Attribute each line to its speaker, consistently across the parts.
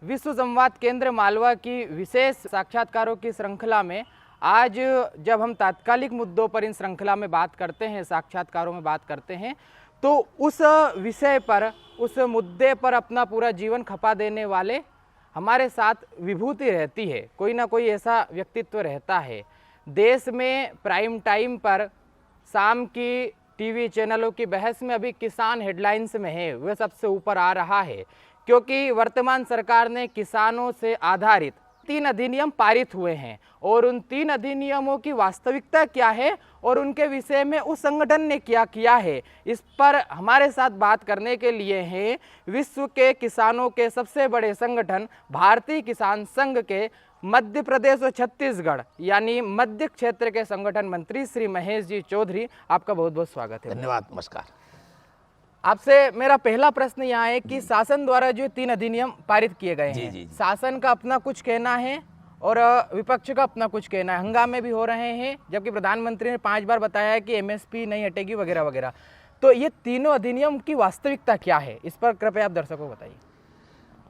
Speaker 1: विश्व संवाद केंद्र मालवा की विशेष साक्षात्कारों की श्रृंखला में आज जब हम तात्कालिक मुद्दों पर इन श्रृंखला में बात करते हैं, साक्षात्कारों में बात करते हैं, तो उस विषय पर, उस मुद्दे पर अपना पूरा जीवन खपा देने वाले हमारे साथ विभूति रहती है। कोई ना कोई ऐसा व्यक्तित्व रहता है। देश में प्राइम टाइम पर शाम की टीवी चैनलों की बहस में अभी किसान हेडलाइंस में है, वह सबसे ऊपर आ रहा है, क्योंकि वर्तमान सरकार ने किसानों से आधारित 3 अधिनियम पारित हुए हैं और उन 3 अधिनियमों की वास्तविकता क्या है और उनके विषय में उस संगठन ने क्या किया है, इस पर हमारे साथ बात करने के लिए हैं विश्व के किसानों के सबसे बड़े संगठन भारतीय किसान संघ के मध्य प्रदेश और छत्तीसगढ़ यानी मध्य क्षेत्र के संगठन मंत्री श्री महेश जी चौधरी। आपका बहुत बहुत स्वागत है।
Speaker 2: धन्यवाद, नमस्कार।
Speaker 1: आपसे मेरा पहला प्रश्न यहाँ है कि शासन द्वारा जो 3 अधिनियम पारित किए गए हैं,
Speaker 2: जी।
Speaker 1: शासन का अपना कुछ कहना है और विपक्ष का अपना कुछ कहना है। हंगामे भी हो रहे हैं, जबकि प्रधानमंत्री ने 5 बार बताया है कि एमएसपी नहीं हटेगी वगैरह वगैरह। तो ये तीनों अधिनियम की वास्तविकता क्या है, इस पर कृपया आप दर्शकों को बताइए।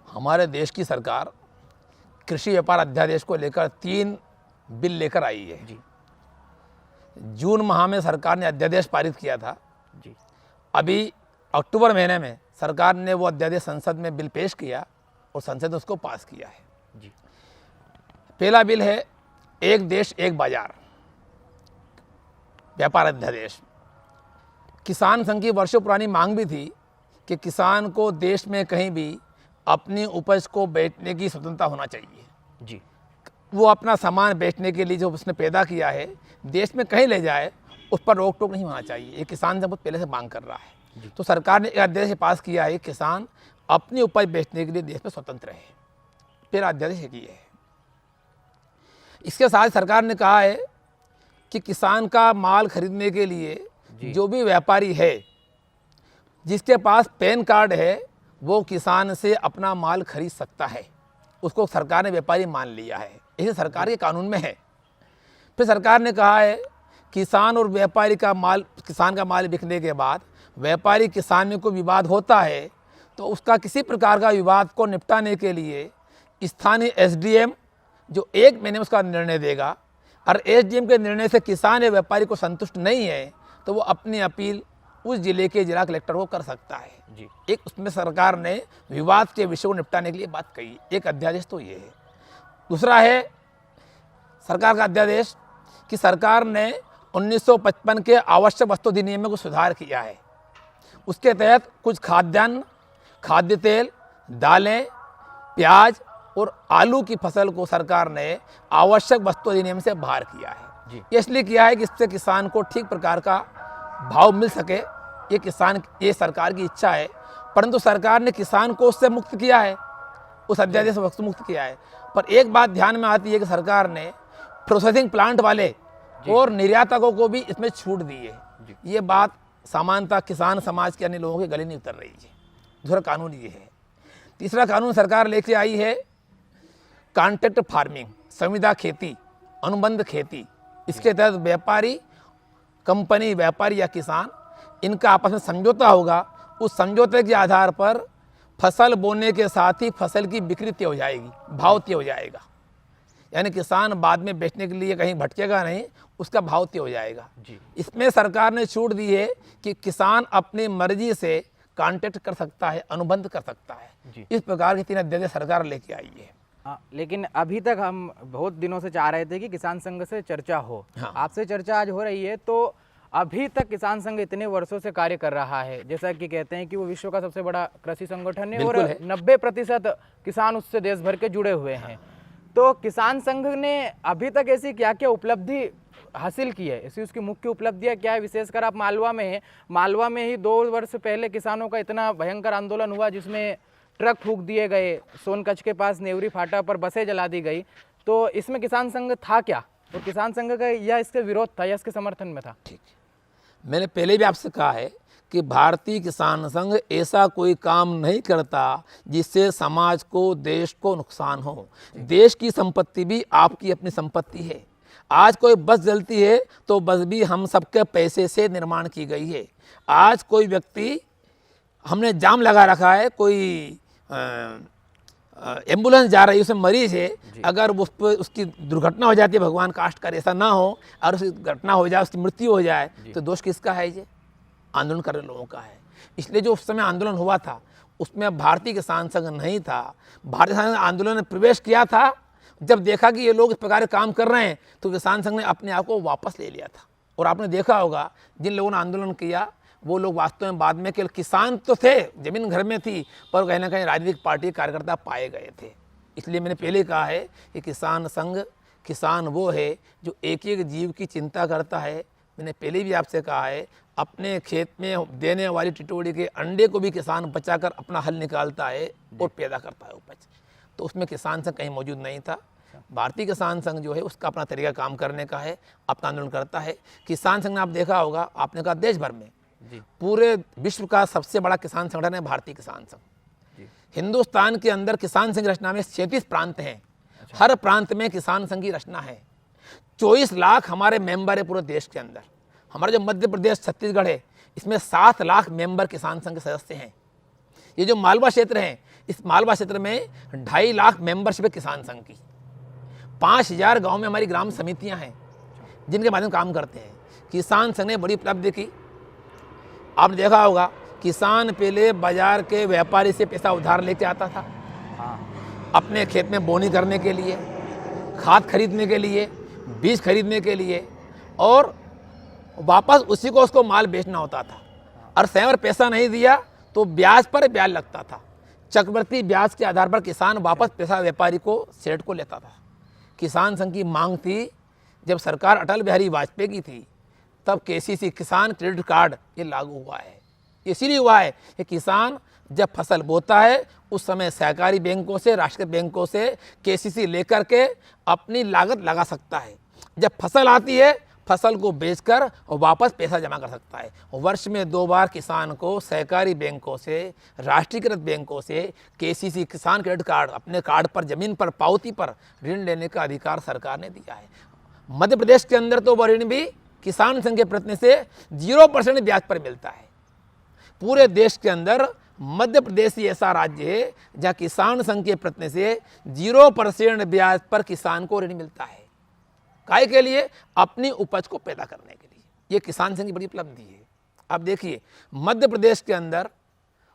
Speaker 2: हमारे देश की सरकार कृषि व्यापार अध्यादेश को लेकर 3 बिल लेकर आई है।
Speaker 1: जी
Speaker 2: जून माह में सरकार ने अध्यादेश पारित किया था।
Speaker 1: जी।
Speaker 2: अभी अक्टूबर महीने में सरकार ने वो अध्यादेश संसद में बिल पेश किया और संसद ने उसको पास किया है।
Speaker 1: जी।
Speaker 2: पहला बिल है एक देश एक बाजार व्यापार अध्यादेश। किसान संघ की वर्षों पुरानी मांग भी थी कि किसान को देश में कहीं भी अपनी उपज को बेचने की स्वतंत्रता होना चाहिए।
Speaker 1: जी।
Speaker 2: वो अपना सामान बेचने के लिए जो उसने पैदा किया है देश में कहीं ले जाए, उस पर रोक टोक नहीं होना चाहिए। ये किसान बहुत पहले से मांग कर रहा है। तो सरकार ने एक अध्यादेश पास किया है, किसान अपनी उपज बेचने के लिए देश में स्वतंत्र है। फिर अध्यादेश की है। इसके साथ सरकार ने कहा है कि किसान का माल खरीदने के लिए जो भी व्यापारी है जिसके पास पैन कार्ड है वो किसान से अपना माल खरीद सकता है। उसको सरकार ने व्यापारी मान लिया है, इसे सरकार के कानून में है। फिर सरकार ने कहा है किसान और व्यापारी का माल, किसान का माल बिकने के बाद व्यापारी किसान में कोई विवाद होता है तो उसका किसी प्रकार का विवाद को निपटाने के लिए स्थानीय एसडीएम जो 1 महीने में उसका निर्णय देगा, और एसडीएम के निर्णय से किसान या व्यापारी को संतुष्ट नहीं है तो वो अपनी अपील उस जिले के जिला कलेक्टर को कर सकता है।
Speaker 1: जी।
Speaker 2: एक उसमें सरकार ने विवाद के विषय को निपटाने के लिए बात कही। एक अध्यादेश तो ये है। दूसरा है सरकार का अध्यादेश कि सरकार ने 1955 के आवश्यक वस्तु अधिनियम में कुछ सुधार किया है। उसके तहत कुछ खाद्यान्न, खाद्य तेल, दालें, प्याज और आलू की फसल को सरकार ने आवश्यक वस्तु अधिनियम से बाहर किया है।
Speaker 1: जी।
Speaker 2: इसलिए किया है कि इससे किसान को ठीक प्रकार का भाव मिल सके। ये सरकार की इच्छा है, परंतु सरकार ने किसान को उससे मुक्त किया है, उस अध्यादेश से मुक्त किया है। पर एक बात ध्यान में आती है कि सरकार ने प्रोसेसिंग प्लांट वाले और निर्यातकों को भी इसमें छूट दी है। ये बात सामान्यतः किसान समाज के अन्य लोगों के गले नहीं उतर रही है। दूसरा कानून ये है। तीसरा कानून सरकार लेके आई है कॉन्ट्रैक्ट फार्मिंग, संविदा खेती, अनुबंध खेती। इसके तहत व्यापारी, कंपनी, व्यापारी या किसान, इनका आपस में समझौता होगा। उस समझौते के आधार पर फसल बोने के साथ ही फसल की बिक्री तय हो जाएगी, भाव तय हो जाएगा। यानी किसान बाद में बेचने के लिए कहीं भटकेगा नहीं, उसका भाव तय हो जाएगा। इसमें सरकार ने छूट दी है कि किसान अपनी मर्जी से कॉन्ट्रैक्ट कर सकता है, अनुबंध कर सकता है। इस प्रकार की 3 अध्यादेश सरकार लेके आई है।
Speaker 1: लेकिन अभी तक हम बहुत दिनों से चाह रहे थे कि किसान संघ से चर्चा हो।
Speaker 2: हाँ।
Speaker 1: आपसे चर्चा आज हो रही है। तो अभी तक किसान संघ इतने वर्षों से कार्य कर रहा है, जैसा कि कहते हैं कि वो विश्व का सबसे बड़ा कृषि संगठन है और 90% किसान उससे देश भर के जुड़े हुए हैं। तो किसान संघ ने अभी तक ऐसी क्या क्या उपलब्धि हासिल की है, ऐसी उसकी मुख्य उपलब्धियां क्या है? विशेषकर आप मालवा में हैं, मालवा में ही 2 वर्ष पहले किसानों का इतना भयंकर आंदोलन हुआ जिसमें ट्रक फूंक दिए गए, सोनकच्छ के पास नेवरी फाटा पर बसें जला दी गई। तो इसमें किसान संघ था क्या, और किसान संघ का या इसके विरोध था या इसके समर्थन में था?
Speaker 2: ठीक है, मैंने पहले भी आपसे कहा है कि भारतीय किसान संघ ऐसा कोई काम नहीं करता जिससे समाज को, देश को नुकसान हो। देश की संपत्ति भी आपकी अपनी संपत्ति है। आज कोई बस जलती है तो बस भी हम सबके पैसे से निर्माण की गई है। आज कोई व्यक्ति, हमने जाम लगा रखा है, कोई एम्बुलेंस जा रही है, उसमें मरीज है, अगर उस पर उसकी दुर्घटना हो जाती है, भगवान काष्ट करे ऐसा ना हो, और उसकी घटना हो जाए, उसकी मृत्यु हो जाए, तो दोष किसका है? ये आंदोलन करने लोगों का है। इसलिए जो उस समय आंदोलन हुआ था उसमें भारतीय किसान संघ नहीं था। भारतीय किसान संघ आंदोलन ने प्रवेश किया था, जब देखा कि ये लोग इस प्रकार काम कर रहे हैं तो किसान संघ ने अपने आप को वापस ले लिया था। और आपने देखा होगा जिन लोगों ने आंदोलन किया वो लोग वास्तव में बाद में केवल किसान तो थे, जमीन घर में थी, पर कहीं ना कहीं राजनीतिक पार्टी के कार्यकर्ता पाए गए थे। इसलिए मैंने पहले कहा है कि किसान संघ, किसान वो है जो एक एक जीव की चिंता करता है। मैंने पहले भी आपसे कहा है, अपने खेत में देने वाली टिटोड़ी के अंडे को भी किसान बचाकर अपना हल निकालता है और पैदा करता है उपज। तो उसमें किसान संघ कहीं मौजूद नहीं था। भारतीय किसान संघ जो है उसका अपना तरीका काम करने का है, अपना आंदोलन करता है। किसान संघ ने आप देखा होगा, आपने कहा देश भर में, पूरे विश्व का सबसे बड़ा किसान संगठन है भारतीय किसान संघ। हिंदुस्तान के अंदर किसान संघ रचना में 37 प्रांत हैं। हर प्रांत में किसान संघ की रचना है। 24 लाख हमारे मेंबर है पूरे देश के अंदर। हमारा जो मध्य प्रदेश छत्तीसगढ़ है इसमें 7 लाख मेंबर किसान संघ के सदस्य हैं। ये जो मालवा क्षेत्र है, इस मालवा क्षेत्र में 2.5 लाख मेंबरशिप है किसान संघ की। 5000 गांव में हमारी ग्राम समितियां हैं जिनके माध्यम काम करते हैं। किसान संघ ने बड़ी उपलब्धि की। आपने देखा होगा, किसान पहले बाजार के व्यापारी से पैसा उधार लेके आता था अपने खेत में बोनी करने के लिए, खाद खरीदने के लिए, बीज खरीदने के लिए, और वापस उसी को उसको माल बेचना होता था। और समय पर पैसा नहीं दिया तो ब्याज पर ब्याज लगता था। चक्रवृद्धि ब्याज के आधार पर किसान वापस पैसा व्यापारी को, सेठ को लेता था। किसान संघ की मांग थी, जब सरकार अटल बिहारी वाजपेयी की थी तब केसीसी, किसान क्रेडिट कार्ड, ये लागू हुआ है। इसीलिए हुआ है कि किसान जब फसल बोता है उस समय सहकारी बैंकों से, राष्ट्रीय बैंकों से केसीसी लेकर के अपनी लागत लगा सकता है। जब फसल आती है फसल को बेचकर और वापस पैसा जमा कर सकता है। वर्ष में 2 बार किसान को सहकारी बैंकों से, राष्ट्रीयकृत बैंकों से केसीसी, किसान क्रेडिट कार्ड, अपने कार्ड पर, जमीन पर, पावती पर ऋण लेने का अधिकार सरकार ने दिया है। मध्य प्रदेश के अंदर तो वह ऋण भी किसान संघ के प्रयत्न से 0% ब्याज पर मिलता है। पूरे देश के अंदर मध्य प्रदेश ही ऐसा राज्य है जहाँ किसान संघ के प्रयत्न से 0% ब्याज पर किसान को ऋण मिलता है। काय के लिए? अपनी उपज को पैदा करने के लिए। ये किसान संघ की बड़ी उपलब्धि है। अब देखिए, मध्य प्रदेश के अंदर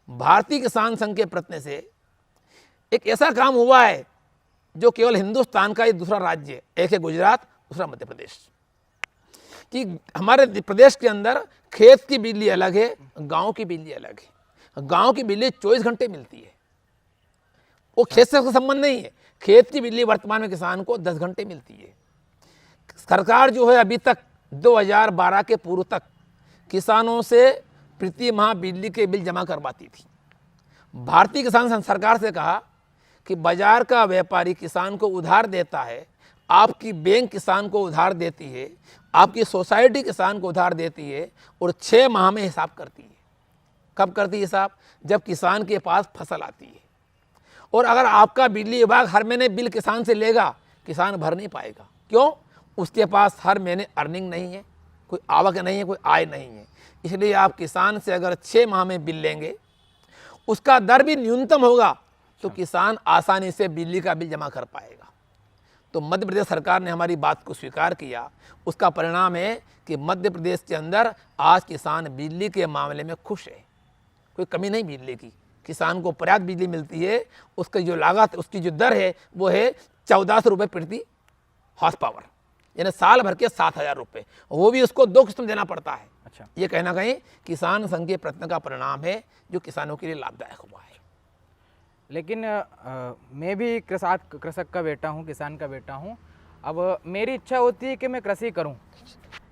Speaker 2: भारतीय किसान संघ के प्रयत्न से एक ऐसा काम हुआ है जो केवल हिंदुस्तान का ही दूसरा राज्य है, एक है गुजरात, दूसरा मध्य प्रदेश, कि हमारे प्रदेश के अंदर खेत की बिजली अलग है, गांव की बिजली अलग है। गांव की बिजली 24 घंटे मिलती है, वो खेत से संबंध नहीं है। खेत की बिजली वर्तमान में किसान को 10 घंटे मिलती है। सरकार जो है अभी तक 2012 के पूर्व तक किसानों से प्रति माह बिजली के बिल जमा करवाती थी। भारतीय किसान संघ सरकार से कहा कि बाजार का व्यापारी किसान को उधार देता है, आपकी बैंक किसान को उधार देती है, आपकी सोसाइटी किसान को उधार देती है और 6 माह में हिसाब करती है। कब करती है हिसाब? जब किसान के पास फसल आती है। और अगर आपका बिजली विभाग हर महीने बिल किसान से लेगा, किसान भर नहीं पाएगा। क्यों? उसके पास हर महीने अर्निंग नहीं है, कोई आवक नहीं है, कोई आय नहीं है। इसलिए आप किसान से अगर 6 माह में बिल लेंगे, उसका दर भी न्यूनतम होगा, तो किसान आसानी से बिजली का बिल जमा कर पाएगा। तो मध्य प्रदेश सरकार ने हमारी बात को स्वीकार किया। उसका परिणाम है कि मध्य प्रदेश के अंदर आज किसान बिजली के मामले में खुश है। कोई कमी नहीं बिजली की, किसान को पर्याप्त बिजली मिलती है। उसकी जो लागत, उसकी जो दर है वो है 1400 रुपये प्रति हॉर्स पावर, यानी साल भर के 7000 रुपये। वो भी उसको 2 किस्त में देना पड़ता है। अच्छा, ये कहना कहीं किसान संघ के प्रयत्न का परिणाम है जो किसानों के लिए लाभदायक हुआ है।
Speaker 1: लेकिन मैं भी कृषक का बेटा हूँ, किसान का बेटा हूँ। अब मेरी इच्छा होती है कि मैं कृषि करूँ,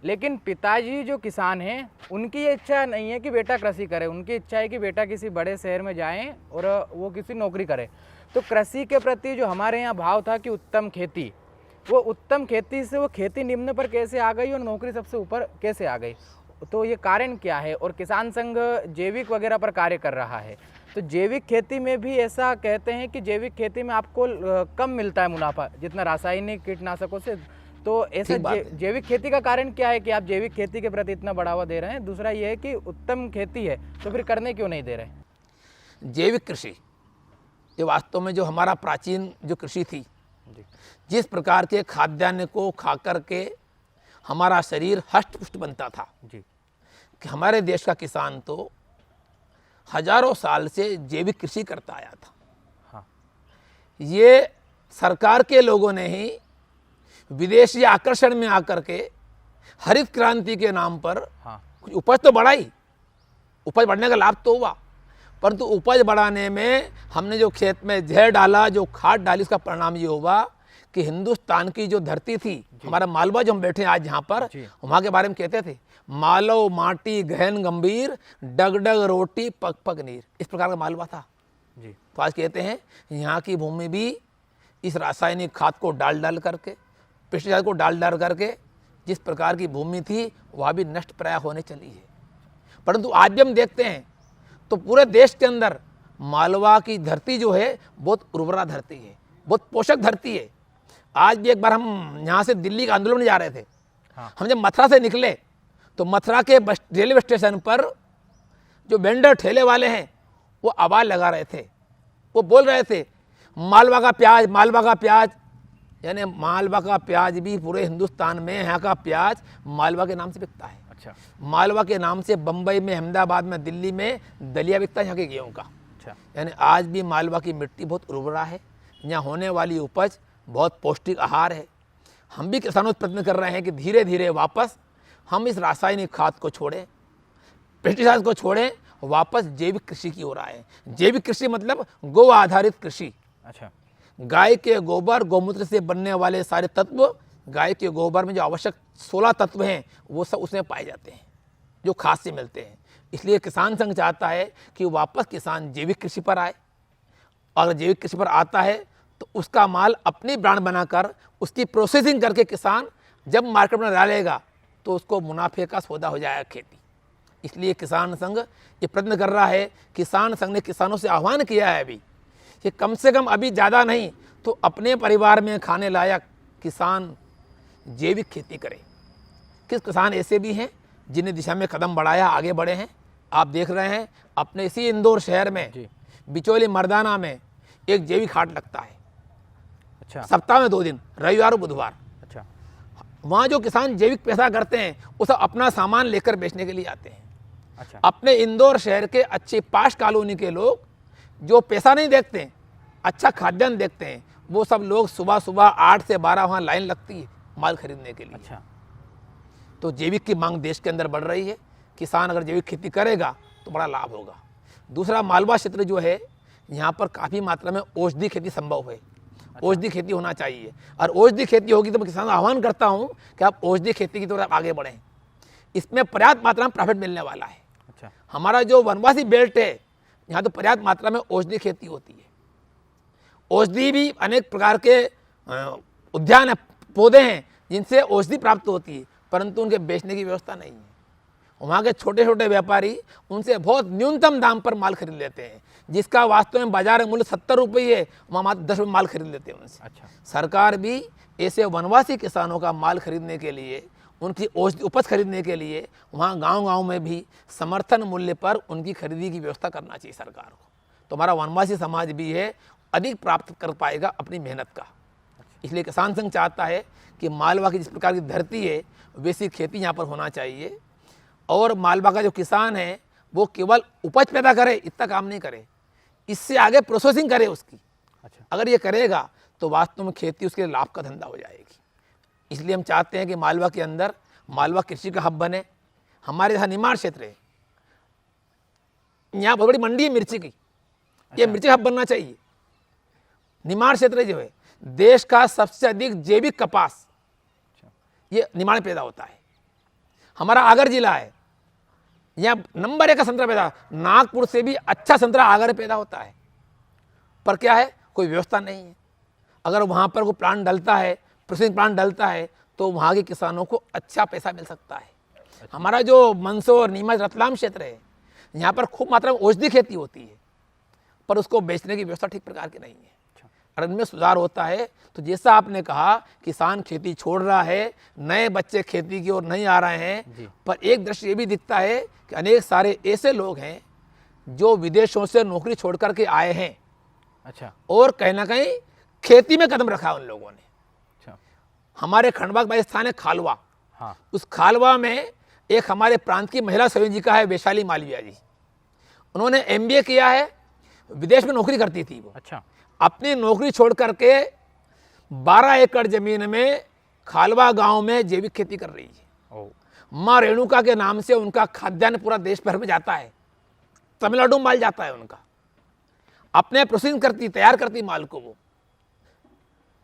Speaker 1: लेकिन पिताजी जो किसान हैं उनकी ये इच्छा नहीं है कि बेटा कृषि करे। उनकी इच्छा है कि बेटा किसी बड़े शहर में जाएं और वो किसी नौकरी करे। तो कृषि के प्रति जो हमारे यहाँ भाव था कि उत्तम खेती, वो उत्तम खेती से वो खेती निम्न पर कैसे आ गई और नौकरी सबसे ऊपर कैसे आ गई? तो ये कारण क्या है? और किसान संघ जैविक वगैरह पर कार्य कर रहा है, तो जैविक खेती में भी ऐसा कहते हैं कि जैविक खेती में आपको कम मिलता है मुनाफा जितना रासायनिक कीटनाशकों से। तो ऐसा जैविक खेती का कारण क्या है कि आप जैविक खेती के प्रति इतना बढ़ावा दे रहे हैं? दूसरा ये है कि उत्तम खेती है तो फिर करने क्यों नहीं दे रहे?
Speaker 2: जैविक कृषि ये वास्तव में जो हमारा प्राचीन जो कृषि थी,
Speaker 1: जी
Speaker 2: जिस प्रकार के खाद्यान्न को खा कर के हमारा शरीर हष्ट पुष्ट बनता था,
Speaker 1: जी
Speaker 2: कि हमारे देश का किसान तो हजारों साल से जैविक कृषि करता आया था।
Speaker 1: हाँ
Speaker 2: ये सरकार के लोगों ने ही विदेशी आकर्षण में आकर के हरित क्रांति के नाम पर
Speaker 1: हाँ
Speaker 2: कुछ उपज तो बढ़ाई, उपज बढ़ने का लाभ तो हुआ, परंतु उपज बढ़ाने में हमने जो खेत में जहर डाला, जो खाद डाली, उसका परिणाम ये हुआ कि हिंदुस्तान की जो धरती थी, हमारा मालवा जो हम बैठे हैं आज यहाँ पर, वहाँ के बारे में कहते थे मालव माटी गहन गंभीर, डगडग रोटी पग पग नीर, इस प्रकार का मालवा था
Speaker 1: जी।
Speaker 2: तो आज कहते हैं यहाँ की भूमि भी इस रासायनिक खाद को डाल डाल करके, पेस्टिसाइड को डाल डाल करके जिस प्रकार की भूमि थी वह भी नष्ट प्राय होने चली है। परंतु आज भी हम देखते हैं तो पूरे देश के अंदर मालवा की धरती जो है बहुत उर्वरा धरती है, बहुत पोषक धरती है। आज भी एक बार हम यहाँ से दिल्ली का आंदोलन में जा रहे थे,
Speaker 1: हाँ।
Speaker 2: हम जब मथुरा से निकले तो मथुरा के रेलवे स्टेशन पर जो वेंडर ठेले वाले हैं वो आवाज़ लगा रहे थे, वो बोल रहे थे मालवा का प्याज, मालवा का प्याज, यानी मालवा का प्याज भी पूरे हिंदुस्तान में यहाँ का प्याज मालवा के नाम से बिकता है।
Speaker 1: अच्छा
Speaker 2: मालवा के नाम से बम्बई में, अहमदाबाद में, दिल्ली में दलिया बिकता है यहाँ के गेहूँ का।
Speaker 1: अच्छा
Speaker 2: यानी आज भी मालवा की मिट्टी बहुत उर्वरा है, यहाँ होने वाली उपज बहुत पौष्टिक आहार है। हम भी किसानों से प्रयत्न कर रहे हैं कि धीरे धीरे वापस हम इस रासायनिक खाद को छोड़ें, पेस्टिसाइड को छोड़ें, वापस जैविक कृषि की ओर आए। जैविक कृषि मतलब गौ आधारित कृषि।
Speaker 1: अच्छा
Speaker 2: गाय के गोबर गौमूत्र से बनने वाले सारे तत्व, गाय के गोबर में जो आवश्यक 16 तत्व हैं वो सब उसमें पाए जाते हैं जो खाद से मिलते हैं। इसलिए किसान संघ चाहता है कि वापस किसान जैविक कृषि पर आए, और अगर जैविक कृषि पर आता है तो उसका माल अपनी ब्रांड बनाकर उसकी प्रोसेसिंग करके किसान जब मार्केट में डालेगा तो उसको मुनाफे का सौदा हो जाएगा खेती। इसलिए किसान संघ ये प्रयत्न कर रहा है। किसान संघ ने किसानों से आह्वान किया है अभी कि कम से कम अभी ज़्यादा नहीं तो अपने परिवार में खाने लायक किसान जैविक खेती करें। किस किसान ऐसे भी हैं जिन्हें दिशा में कदम बढ़ाया, आगे बढ़े हैं। आप देख रहे हैं अपने इसी इंदौर शहर में बिचौली मर्दाना में एक जैविक हाट लगता है।
Speaker 1: अच्छा
Speaker 2: सप्ताह में 2 दिन, रविवार और बुधवार।
Speaker 1: अच्छा
Speaker 2: वहाँ जो किसान जैविक पैसा करते हैं वो सब अपना सामान लेकर बेचने के लिए आते हैं।
Speaker 1: अच्छा
Speaker 2: अपने इंदौर शहर के अच्छे पाश कॉलोनी के लोग जो पैसा नहीं देखते हैं, अच्छा खाद्यान्न देखते हैं, वो सब लोग सुबह सुबह 8 से 12 वहाँ लाइन लगती है माल खरीदने के लिए।
Speaker 1: अच्छा
Speaker 2: तो जैविक की मांग देश के अंदर बढ़ रही है। किसान अगर जैविक खेती करेगा तो बड़ा लाभ होगा। दूसरा, मालवा क्षेत्र जो है यहाँ पर काफ़ी मात्रा में औषधि खेती संभव है। औषधि खेती होना चाहिए, और औषधि खेती होगी तो मैं किसानों का आह्वान करता हूँ कि आप औषधि खेती की तरफ आगे बढ़ें। इसमें पर्याप्त मात्रा में प्रॉफिट मिलने वाला है।
Speaker 1: अच्छा
Speaker 2: हमारा जो वनवासी बेल्ट है यहाँ तो पर्याप्त मात्रा में औषधि खेती होती है। औषधि भी अनेक प्रकार के उद्यान है, पौधे हैं जिनसे औषधि प्राप्त होती है, परंतु उनके बेचने की व्यवस्था नहीं है। वहाँ के छोटे छोटे व्यापारी उनसे बहुत न्यूनतम दाम पर माल खरीद लेते हैं, जिसका वास्तव में बाजार मूल्य 70 रुपये है, वहाँ मात्र 10 रुपये माल खरीद लेते हैं उनसे।
Speaker 1: अच्छा
Speaker 2: सरकार भी ऐसे वनवासी किसानों का माल खरीदने के लिए, उनकी औषधि उपज खरीदने के लिए वहाँ गांव-गांव में भी समर्थन मूल्य पर उनकी खरीदी की व्यवस्था करना चाहिए सरकार को। तो हमारा वनवासी समाज भी है अधिक प्राप्त कर पाएगा अपनी मेहनत का। इसलिए किसान संघ चाहता है कि मालवा की जिस प्रकार की धरती है वैसी खेती यहाँ पर होना चाहिए, और मालवा का जो किसान है वो केवल उपज पैदा करे इतना काम नहीं करे, इससे आगे प्रोसेसिंग करे उसकी।
Speaker 1: अच्छा
Speaker 2: अगर ये करेगा तो वास्तव में खेती उसके लिए लाभ का धंधा हो जाएगी। इसलिए हम चाहते हैं कि मालवा के अंदर मालवा कृषि का हब बने। हमारे यहाँ निमाड़ क्षेत्र है, यहाँ बहुत बड़ी मंडी है मिर्ची की, ये मिर्ची का हब बनना चाहिए। निमाड़ क्षेत्र जो है देश का सबसे अधिक जैविक कपास ये निमाड़ में पैदा होता है। हमारा आगर जिला है, यहाँ नंबर 1 का संतरा पैदा, नागपुर से भी अच्छा संतरा आगर में पैदा होता है, पर क्या है कोई व्यवस्था नहीं है। अगर वहाँ पर कोई प्लांट डलता है, प्रोसेसिंग प्लांट डलता है, तो वहाँ के किसानों को अच्छा पैसा मिल सकता है। हमारा जो मंदसौर, नीमच, रतलाम क्षेत्र है, यहाँ पर खूब मात्रा में औषधि खेती होती है, पर उसको बेचने की व्यवस्था ठीक प्रकार की नहीं है। अगर इनमें सुधार होता है तो जैसा आपने कहा किसान खेती छोड़ रहा है, नए बच्चे खेती की ओर नहीं आ रहे हैं, पर एक दृश्य ये भी दिखता है कि अनेक सारे ऐसे लोग हैं जो विदेशों से नौकरी छोड़ करके आए हैं
Speaker 1: अच्छा
Speaker 2: और कहीं ना कहीं खेती में कदम रखा उन लोगों ने।
Speaker 1: अच्छा।
Speaker 2: हमारे खंडवा का स्थान है खालवा,
Speaker 1: हाँ
Speaker 2: उस खालवा में एक हमारे प्रांत की महिला संयोजिका है वैशाली मालविया जी। उन्होंने एमबीए किया है, विदेश में नौकरी करती थी वो।
Speaker 1: अच्छा।
Speaker 2: अपनी नौकरी छोड़ करके 12 एकड़ जमीन में खालवा गांव में जैविक खेती कर रही है।
Speaker 1: ओ
Speaker 2: माँ रेणुका के नाम से उनका खाद्यान्न पूरा देश भर में जाता है, तमिलनाडु में माल जाता है उनका। अपने प्रोसेसिंग करती, तैयार करती माल को,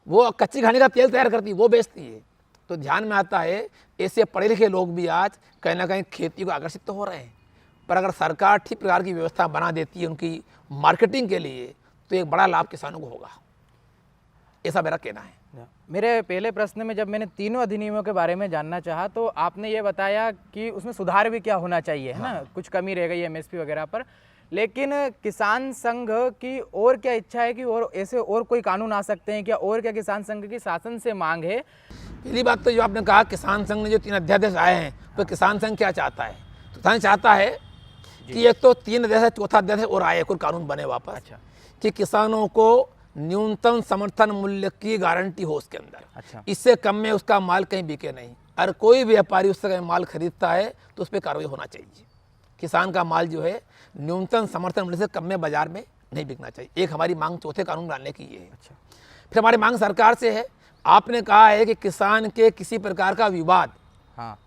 Speaker 2: वो कच्ची घानी का तेल तैयार करती, वो बेचती है। तो ध्यान में आता है ऐसे पढ़े लिखे लोग भी आज कहीं ना कहीं खेती को आकर्षित तो हो रहे हैं, पर अगर सरकार ठीक प्रकार की व्यवस्था बना देती है उनकी मार्केटिंग के लिए तो एक बड़ा लाभ किसानों को होगा, ऐसा मेरा कहना है।
Speaker 1: मेरे पहले प्रश्न में जब मैंने तीनों अधिनियमों के बारे में जानना चाहा तो आपने ये बताया कि उसमें सुधार भी क्या होना चाहिए, है ना, कुछ कमी रह गई एमएसपी वगैरह पर, लेकिन किसान संघ की और क्या इच्छा है कि और ऐसे और कोई कानून आ सकते हैं क्या, और क्या किसान संघ की शासन से मांग है?
Speaker 2: पहली बात तो जो आपने कहा किसान संघ ने जो 3 अध्यादेश आए हैं, तो किसान संघ क्या चाहता है? तो किसान चाहता है कि एक तो 3 अध्यादेश, चौथा अध्यादेश और आए, कोई कानून बने वापस।
Speaker 1: अच्छा।
Speaker 2: कि किसानों को न्यूनतम समर्थन मूल्य की गारंटी हो उसके अंदर।
Speaker 1: अच्छा।
Speaker 2: इससे कम में उसका माल कहीं बिके नहीं। अगर कोई व्यापारी उससे कहीं माल खरीदता है तो उस पर कार्रवाई होना चाहिए। किसान का माल जो है न्यूनतम समर्थन मूल्य से कम में बाजार में नहीं बिकना चाहिए। एक हमारी मांग चौथे कानून लाने की ये है।
Speaker 1: अच्छा।
Speaker 2: फिर हमारी मांग सरकार से है, आपने कहा है कि किसान के किसी प्रकार का विवाद
Speaker 1: हाँ।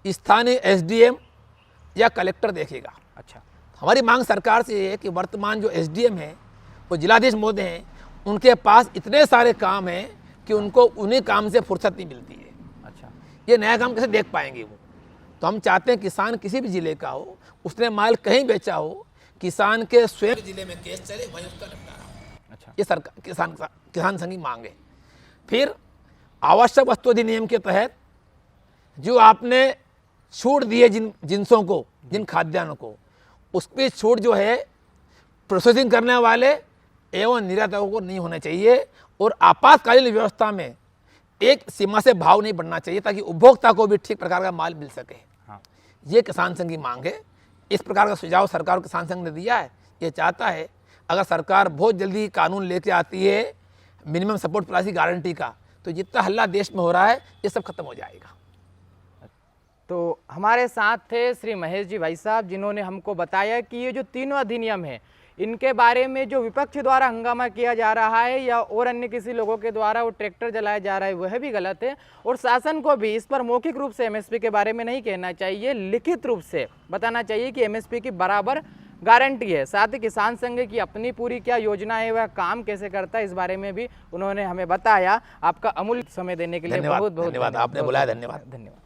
Speaker 2: स्थानीय एसडीएम या कलेक्टर देखेगा।
Speaker 1: अच्छा।
Speaker 2: हमारी मांग सरकार से है कि वर्तमान जो एसडीएम है वो जिलाधीश महोदय हैं, उनके पास इतने सारे काम हैं कि उनको उन्हीं काम से फुर्सत नहीं मिलती है।
Speaker 1: अच्छा।
Speaker 2: ये नया काम कैसे देख पाएंगे वो? तो हम चाहते हैं किसान किसी भी जिले का हो, उसने माल कहीं बेचा हो, किसान के स्वयं जिले में केस चले, वहीं उसका निपटारा हो।
Speaker 1: अच्छा।
Speaker 2: ये सरकार किसान संघ की मांग है। फिर आवश्यक वस्तु अधिनियम के तहत जो आपने छूट दी है जिन जिनसों को, जिन खाद्यान्नों को, उस पर छूट जो है प्रोसेसिंग करने वाले एवं निर्यातकों को नहीं होना चाहिए, और आपातकालीन व्यवस्था में एक सीमा से भाव नहीं बढ़ना चाहिए ताकि उपभोक्ता को भी ठीक प्रकार का माल मिल सके।
Speaker 1: हाँ।
Speaker 2: ये किसान संघ की मांग है। इस प्रकार का सुझाव सरकार को किसान संघ ने दिया है। ये चाहता है अगर सरकार बहुत जल्दी कानून लेके आती है मिनिमम सपोर्ट प्राइस की गारंटी का, तो जितना हल्ला देश में हो रहा है ये सब खत्म हो जाएगा।
Speaker 1: तो हमारे साथ थे श्री महेश जी भाई साहब, जिन्होंने हमको बताया कि ये जो तीनों अधिनियम है इनके बारे में जो विपक्ष द्वारा हंगामा किया जा रहा है या और अन्य किसी लोगों के द्वारा वो ट्रैक्टर जलाया जा रहा है वह भी गलत है, और शासन को भी इस पर मौखिक रूप से एमएसपी के बारे में नहीं कहना चाहिए, लिखित रूप से बताना चाहिए कि एमएसपी की बराबर गारंटी है। साथ ही किसान संघ की अपनी पूरी क्या योजना है, वह काम कैसे करता है, इस बारे में भी उन्होंने हमें बताया। आपका अमूल्य समय देने के लिए बहुत बहुत
Speaker 2: धन्यवाद। आपने बुलाया, धन्यवाद।
Speaker 1: धन्यवाद।